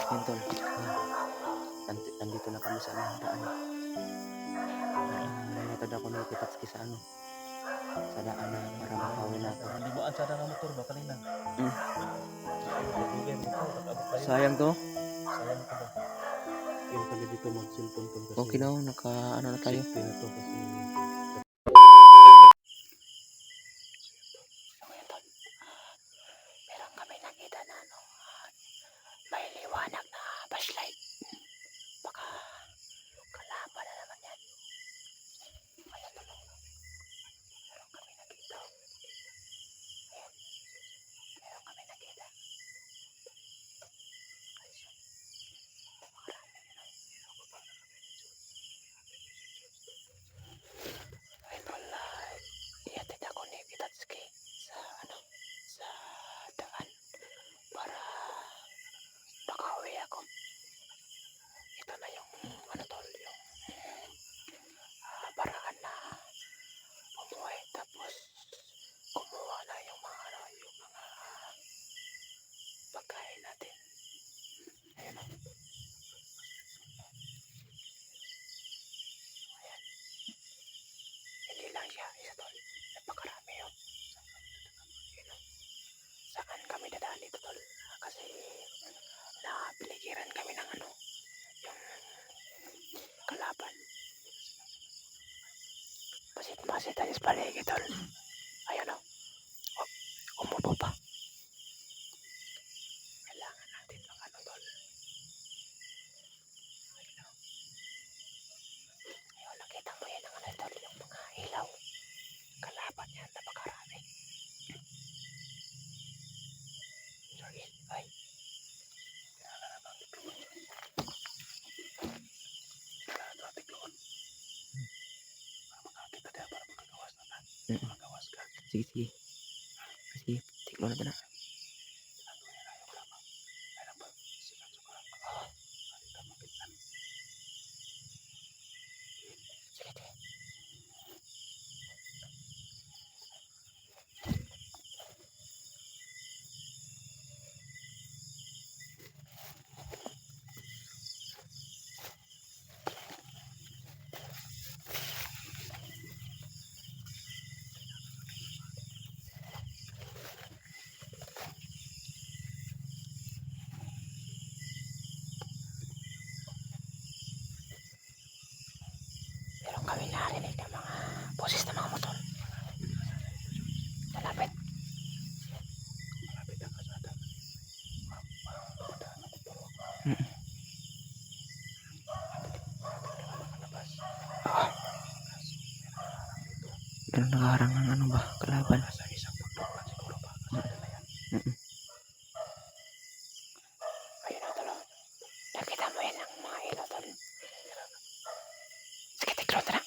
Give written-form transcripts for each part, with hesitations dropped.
Yun tol. Nandito na kami sa daan. Nalilitad ako ng Kitatsuki sa sa daan na para makauwi na ako. Hindi mo ansa na motor ba kanina? Sayang to. Sayang ko ba? Yung kami dito mag-cellphone ko kasi. Okay daw, ano na tayo. Safety na to kasi. Meron kami nakita na may liwanag na flashlight. Baka kalaban na naman yan. Ayan to. Meron kami nakita. Ayan. Meron kami nakita. Ayan wala. Iatid ako ni Kitatsuki sa sa daan para makauwi ako. Ito na yung tol, yung paraan na umuwi, tapos kumuha na yung mga pagkain natin. Ayun o. Ayan. Hindi lang siya isa tol, napakarami yun. Ayun o. Saan kami dadaan dito tol? Kasi napiligiran kami ng yung kalaban. Masit tayo sa paligid tol. Ayun o. Umupo pa. Kailangan natin ng tol. Ayun o. Ayun, nakita mo yan ang tol, yung mga ilaw. Kalaban yan, napakarami. Ay. Sige, sige. Sige, tiklo na na. Sige. Meron kami narinig ng mga boses ng mga motor. Malapit. Malapit ang kasada. Oo. Meron nakaharang ng kalaban. Sa isang bundok siguro ba? Kasada na yan. Ayun o tol. Nakita mo yan ang mga ilaw tol. Sige, tiklo na.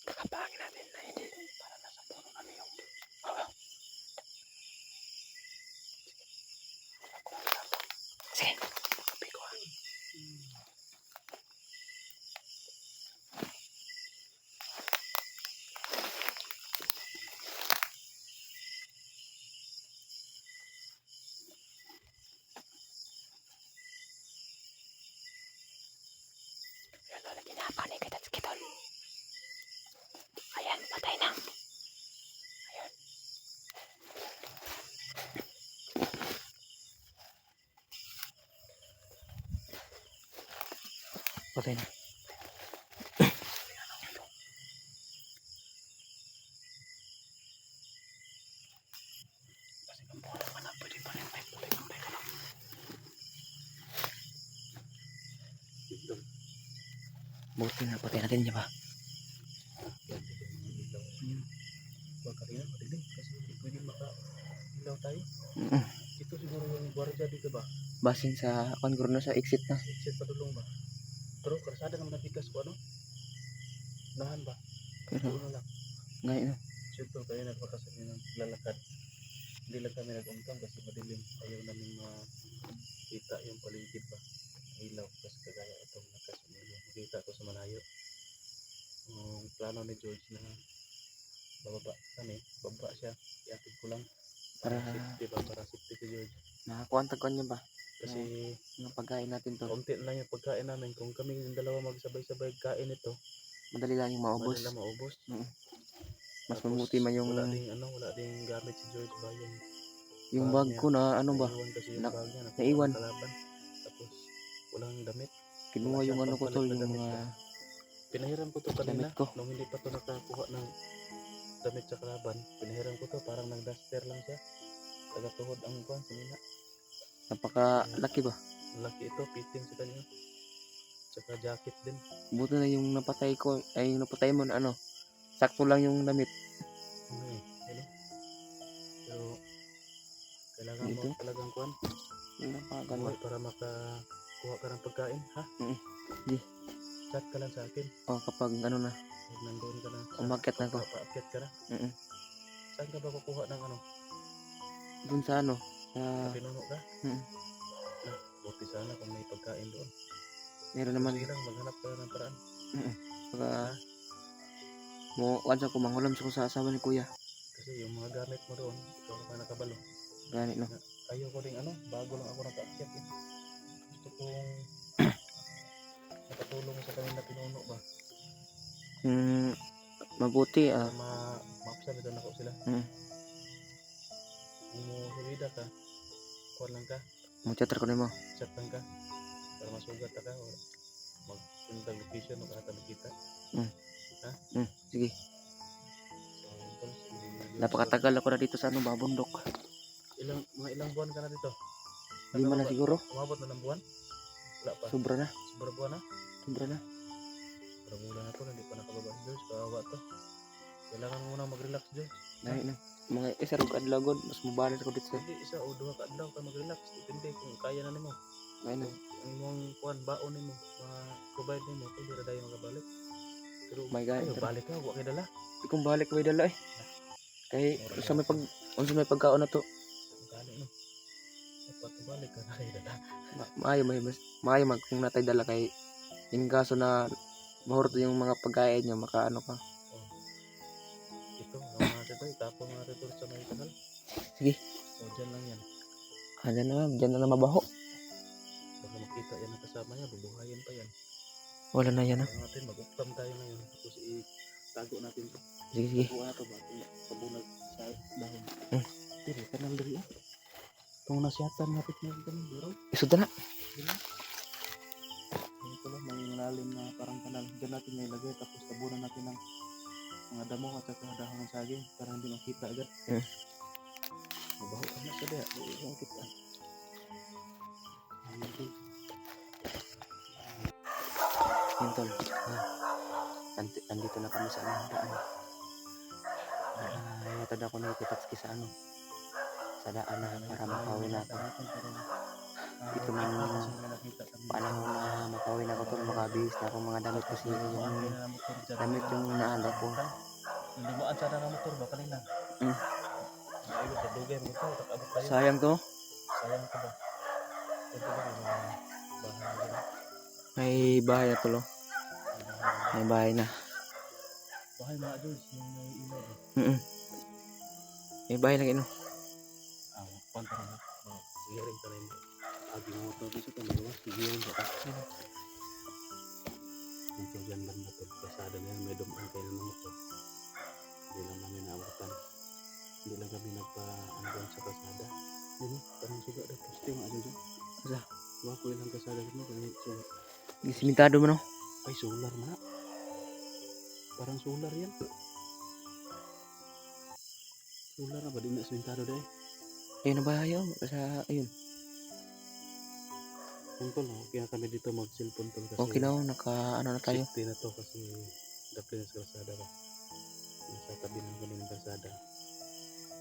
Kakapangin natin na hindi para nasa puno kami yung sige. Kapi ko Yan tol, kinapanik kita tol. Ayan, patay na. Ayan. Patay na. Buti na patay natin, di ba? ba kanina madilim kasi hindi pwede maka-ilaw tayo. Mm. Ito siguro yung gwardiya dito ba? Basin sa siguro na sa exit na. Exit padulong ba? Pero karsada naman nabigas ko ano? Nahan ba? Pero Doon na lang. ngayon, Siyempre kayo nagpakasan nyo ng lalakad. Hindi lang kami nag-umtang kasi madilim. Ayaw namin makita yung paligid ba. Ilaw kasi kagaya itong nakasunilo. Makita ko sa malayo. Yung plano ni George na bababa kami. Bababa siya. Iatid ko lang. para Safety ba? Para safety si George. nakakuantagon niya ba? Kasi Yung pagkain natin to, kaunti na lang yung pagkain namin. Kung kami yung dalawa magsabay-sabay kain ito, madali lang yung maubos. madali lang maubos. Mm. Mas Tapos, mabuti man yung wala ding gamit si George ba yung bag bag niya. ko na ano ba, Naiwan kasi yung na- bag niya, nakuha naiwan. ng kalaban. Tapos walang damit. Kinuha Wala yung siyang ano ko tol, pampalit na yung damit mga ba. Pinahiram ko to kanina damit ko. nung hindi pa to nakakuha ng damit sa kalaban. Pinahiram ko to parang nag-duster lang siya. Taga-tuhod ang kuwan kanina. Napaka-laki ba? Laki ito, fitting sa kanya. Tsaka jacket din. Buti na yung napatay ko, ay yung napatay mo na ano, sakto lang yung damit. Ano eh, ano? Pero kailangan mo Dito? talagang kuwan. Napakan ba? Buhay para makakuha ka ng pagkain, ha? Di. Chat ka lang sa akin. O kapag ano na, Pag nandoon ka na. umakyat na ako. Paakyat ka na. Mm. Saan ka ba kukuha ng ano? Dun sa ano, sa, Sa pinuno ka? mm, Buti sana kung may pagkain doon. meron naman. Sige lang, maghanap ka ng paraan. Baka, Ha? mo, once ako manghulam sa ko sa asawa ni kuya. Kasi yung mga gamit mo doon, ikaw na pa nakabalo. Gani no. Ayoko rin ano, bago lang ako nakaakyat eh. Gusto kong nakatulong sa kanila pinuno ba? Mabuti Para ma-observe ako sila. Mm. Kung mo hulida ka, kuwan lang ka, Mo-chat ko nimo. chat lang ka. Para masugat ka o magpunta location o kata makita. Sige. So, yun tol, Napakatagal ako na dito sa ano ba, bundok. mga ilang buwan ka na dito? 5 na siguro. Umabot na ng buwan? Wala pa. Sobra na. Sobra buwan na? Sobra na. Sobra buwan na to, hindi pa nakababa si George. Kawawa to. Kailangan mo muna mag-relax, George. Dahil na. Mga isarog adlaw god, mas mabalis ko dito. Hindi, isa o duha ka adlaw ka mag-relax. Depende kung kaya na nimo. Ayun na. Ang mong kuan baon nimo, provide nimo, pwede ra dayon makabalik. Pero My God, ayaw, pero- balik ka, wa kay dala. Di kong balik may dala eh. Kay unsa may pagkaon na to. Magkano no? Dapat balik ka na kay dala. Maayo mag kung natay dala kay in kaso na mahurto yung mga pagkain niya makaano ka. Ito, naman natin ito, itapon natin ito sa may kanal. Sige. O, dyan lang yan. Diyan na mabaho. Baka makita yan ang kasama niya, bubuhayin pa yan. Wala na yan ah. Kaya natin, mag-uptam tayo ngayon. Tapos itago natin ito. Sige. Buha na ito ba? Pabunag sa dahon. Tiri, kanal diri ah. Kung nasyatan napit na ito ng biro. Isod na. Ito lang, may malalim na parang kanal. Diyan natin may lagay. Tapos tabunan natin ng mga damo at saka dahon ng saging para hindi makita agad. Mabaho ka na sa diya. Hindi makita. Yun tol. Andito na kami sa ano, daan. Yatad ako nakikitapski sa ano. Sa daan na para makauwi na ako. Ito man panahon na makauwi na ako tol. Makabihis na ako mga damit kasi yung damit yung naaga ko. Lumaan sana ng motor ba kanina? Ayun, kadugay mo ito. Takabot tayo. Sayang to. Sayang ko ba? Ito ba yung mga bahay na? May bahay na tol. May bahay na. Bahay mga George, yung may ilaw ba? May bahay na ino. Panta na. Sigirin ka rin. Agi mo ito. Bisa ka malawas. Sigirin ka. Ito dyan banda ito. Kasada na yan. May dumaan kayo ng motor. Hindi lang namin naabutan. Hindi lang kami nagpa-anggan sa kasada. Yun o. Parang suga na. Poste mga dyan. Asa? Wako ilang kasada mo. Kaya suga. Simentado mo no? Ay, solar na. Parang solar yan. Solar na ba? Di na simentado dahil. Ayun na bahay oh. Sa ayun. Tungkol no, kaya kami dito mag-cellphone tol kasi Okay na oh. Naka ano na tayo. safety na to kasi dapat sa kalsada ba. nasa tabi ng kanilang kalsada.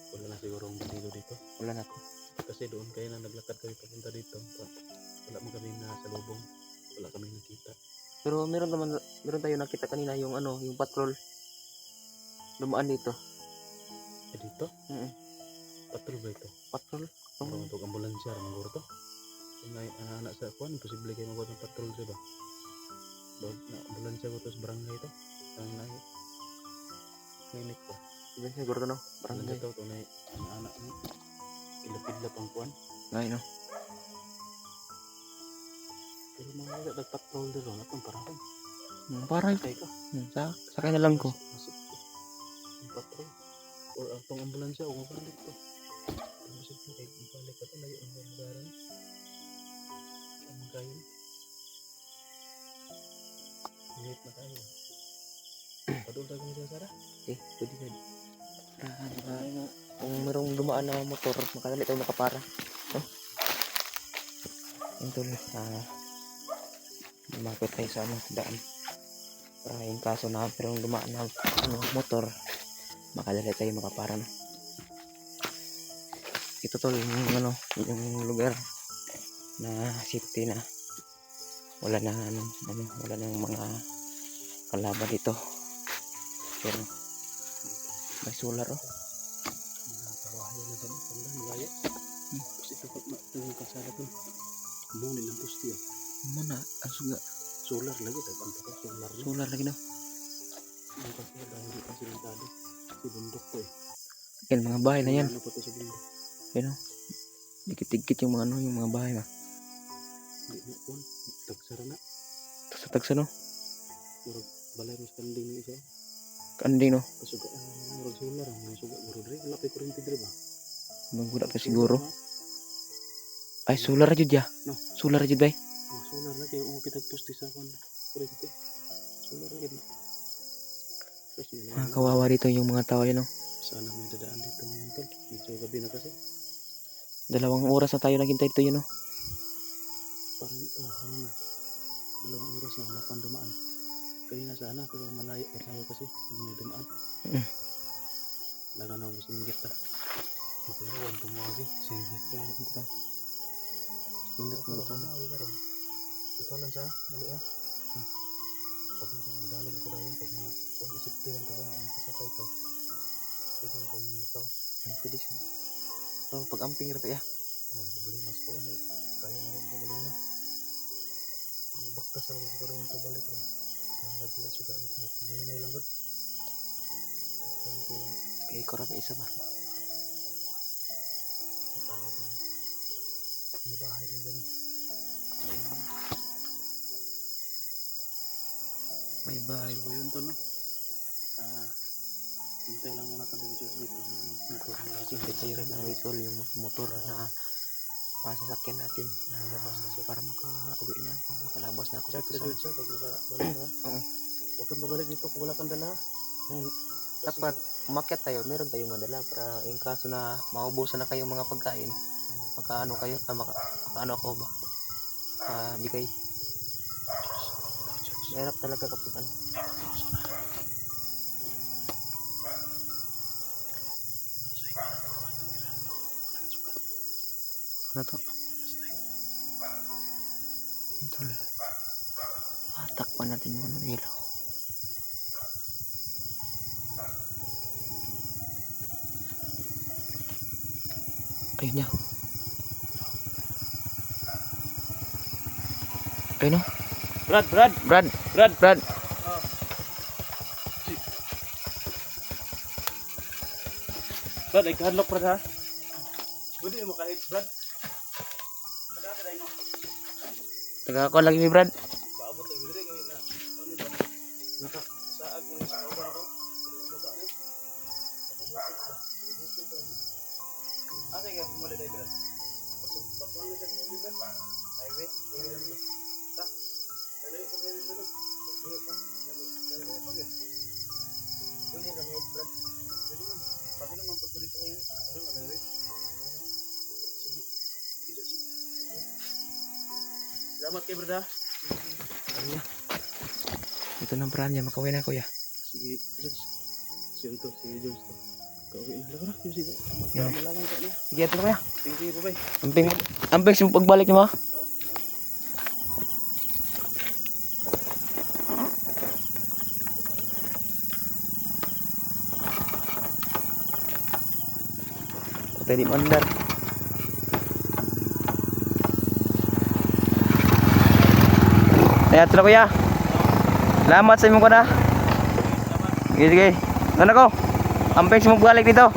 Wala na siguro ang bandido dito. Wala na to. Kasi doon kayo na naglakad kami papunta dito. Wala mo kami nasalubong. Wala kami nakita. Pero meron tayo nakita kanina yung ano, yung patrol. Dumaan dito. Dito? Patrol ba ito? Patrol. Parang itong ambulansya, ramang to. Kung anak sa kuwan, posible kayo magbuat ng patrol siya ba? Na ambulansya ko to sa barangay ito. Ang klinik pa. Yan siguro no. Barangay Barangay. ito, ito na anak mo. Kilapidlap ang kuwan. Ngay no. Pero mga nagpatrol dito, natong parang Parang kay ka. sakay na lang ko. Masip ko. Ang patrol. Or itong ambulansya, kung mabalik to. Masip ko, kahit mabalik ka to, layo ang lugaran. Ang kayo. Late na tayo. Padul tayo kung siya, Sarah? Pwede ka. Kung merong dumaan na motor, makadali tayo makapara. Yung tuloy. Lumakot tayo sa daan. Para yung kaso na merong dumaan na motor, makadali tayo makapara na. Ito tol, yung lugar na safety na. Wala na wala nang mga kalaban dito. Pero may solar Nakakawahay na dyan. Tanda, malaya. Kasi ito pag matungin kalsada to. Muna ng pusti. muna ang suga. Solar lagi. Tagpanta ka, solar na. Solar lagi no. Ang kasi dahil hindi pa silentado. Si bundok to eh. Yan mga bahay na yan. Ano pa to sa bundok? Yan o. Dikit-dikit yung mga yung mga bahay na. Hindi na po. Tagsara na. Tagsa no. Murag balay mas kanding na isa. Kanding no. Kasugaan ng murag solar. Ang mga suga. Murag rin. Wala pa yung kurinti dito ba? Magbuda pa siguro. Ay solar jud ya. No. Solar jud bay. Oh, solar lagi. Kung kita pusti sa kwan. Kurinti. Solar lagi na. Tapos may Kawawa dito yung mga tao yan no. sana may dadaan dito ngayon tol. Medyo gabi na kasi. 2 oras na tayo naghintay dito yun no. Parang ano na. 2 oras na wala pang dumaan. Kanina sana pero malayo kasi hindi may dumaan. Laga na ako singgit ta. Makilawan tumawagi. Singgit ka. Minat mo ito na. Ikaw lang sa muli ah. Pag hindi mo balik ako dahil pag mga kung isip ko yung tawag ang kasakay ko. Pwede mo kong malakaw. Pwede siya. Pag amping ra pa ya. Oh, beli mas po. Kaya na ako galingan. Magbaktas ako pa daw ito balik ron. Nagkulay suga ulit mo. Ngayon lang gud. Kay ko ra pa isa ba. Matawag rin. May bahay rin ganun. May bahay. So yun to no. Hintay lang muna kami dito dito ng motor. Hintay tayo ng resol yung motor na masasakyan natin na para makauwi na ako, makalabas na ako Chat dito sa Dulce pag balik ha. Oo. Huwag kang babalik dito kung wala kang dala. Dapat umakyat tayo, meron tayong madala para in kaso na maubusan na kayong mga pagkain, makaano kayo, makaano ako ba? Bigay. Mahirap talaga kapag ano. Ano to? Ito lang. Takpan natin yung ano ilaw. Ayun niya. Ayun no? Brad! Brad! Brad, ay kahadlok Brad ha? Pwede mo kahit Brad? Taga ako lagi ni Brad. Paabot lang dito kami na. Ano ba? Nakasaag mo sa uban ko. Baba ni. Ate ka mo dai Brad. Pasok pa ko na dito Brad. Highway lang. Ta. Dali ko dali dito. Dali pa. Dali pa gid. Dali na may Brad. Dali man. Pati naman pag dito ngayon. Ano na highway? Sige. Salamat kay Brad ha. Ayun niya. Ito ng paraan niya, makawin na kuya. Sige, Si Unto, si Jules to. Kauwi na. Lago na, sige. Yeah. Magkamalangan ka na. Sige, ito kuya. Sige, bye-bye. Amping sa pagbalik niyo ha. Pwede mandar. Ayan, ito na kuya. Salamat sa inyo ko na. Sige, sige. Ano ko? Amping sa magbalik dito.